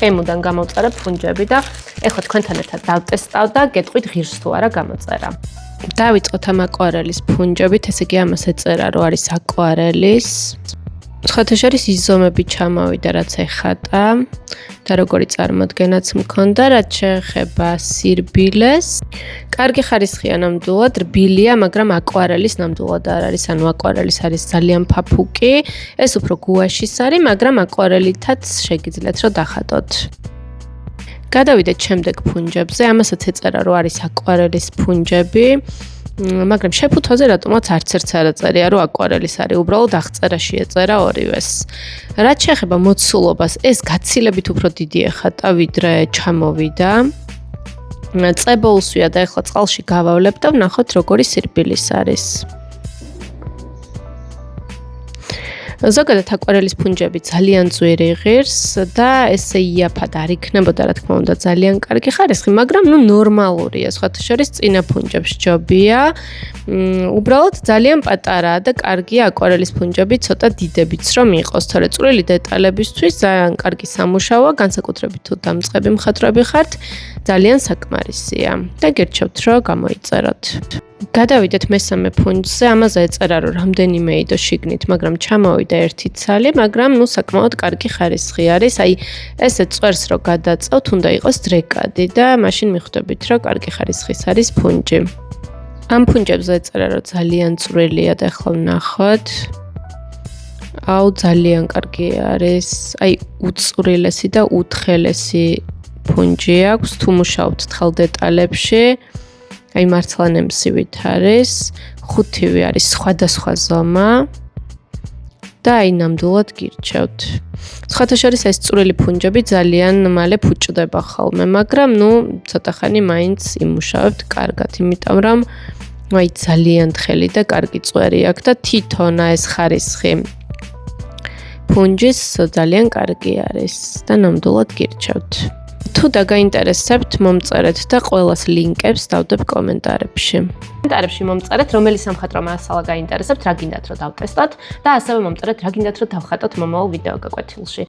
სქემუდან გამოვწერა ფუნჯები და ეხლა თქვენთან ერთად დავტესტავ და გეტყვით ღირს თუ არა გამოწერა. დავიწყოთ ამ აკვარელის ფუნჯებით, ესე იგი ამას ეწერა რომ არის აკვარელის. ხათაშორის იზომები ჩამავიდა რაც ეხატა და როგორი წარმოდგენაც მქონდა, რაც შეეხება სირბილეს. კარგი ხარისხია ნამდვილად, რბილია, მაგრამ აკვარელის ნამდვილად არ არის, ანუ აკვარელის არის ძალიან ფაფუკი, ეს უფრო გუაშის არის, მაგრამ აკვარელითაც შეგიძლიათ რომ დახატოთ. გადავიდეთ შემდეგ ფუნჯებზე, ამასაც ეწერა რომ არის აკვარელის ფუნჯები. მაგრამ შეფუთვაზე რატომაც არც ერთს არ აწერია რომ აკვარელის არის, უბრალოდ აღწერაში ეწერა ორივეს. რაც შეეხება მოცულობას, ეს გაცილებით უფრო დიდი ეხატა, ვიდრე ჩამოვიდა. წებულსვია და ეხლა წყალში გავავლებ და ვნახოთ როგორი სირბილის არის. ზოგადად აკვარელის ფუნჯები ძალიან ძვირი ღირს და ესე იაფად არ იქნებოდა, რა თქმა უნდა, ძალიან კარგი ხარისხი, მაგრამ ნორმალურია, სხვათა შორის წინა ფუნჯებს ჯობია. უბრალოდ ძალიან პატარაა და კარგია აკვარელის ფუნჯები ცოტა დიდებიც რომ იყოს, თორე წვრილი დეტალებისთვის ძალიან კარგი სამუშაოა, განსაკუთრებით თუ დამწყები მხატვრები ხართ, ძალიან საკმარისია და გერჩევთ რომ გამოიწეროთ. გადავიდეთ მესამე ფუნჯზე, ამაზე ეწერა რომ რამდენიმე იდო შიგნით, მაგრამ ჩამოვიდა ერთი ცალი, მაგრამ საკმაოდ კარგი ხარისხი არის. აი, ესე წვერს რომ გადაწევთ, უნდა იყოს დრეკადი და მაშინ მიხვდებით რომ კარგი ხარისხის არის ფუნჯი. ამ ფუნჯებზე ეწერა რომ ძალიან წვრილია და ახლა ვნახოთ. აუ, ძალიან კარგი არის. აი, უწვრილესი და უთხელესი ფუნჯი აქვს, თუ მუშაობთ თხელ დეტალებში. აი მართლა ნემსივით არის, ხუთივე არის სხვადასხვა ზომა და აი ნამდვილად გირჩევთ. სხვათა შორის ეს წვრილი ფუნჯები ძალიან მალე ფუჭდება ხოლმე, მაგრამ ცოტა ხანი მაინც იმუშავებთ კარგად, იმიტომ რომ აი ძალიან თხელი და კარგი წვერი აქვს და თვითონ ეს ხარისხი ფუნჯის ძალიან კარგი არის და ნამდვილად გირჩევთ. თუ დაგაინტერესებთ, მომწერეთ და ყველას ლინკებს დავდებ კომენტარებში. კომენტარებში მომწერეთ, რომელი სამხატვრო მასალა გაინტერესებთ, რა გინდათ რომ დავტესტოთ და ასევე მომწერეთ, რა გინდათ რომ დავხატოთ მომავალ ვიდეო გაკვეთილში.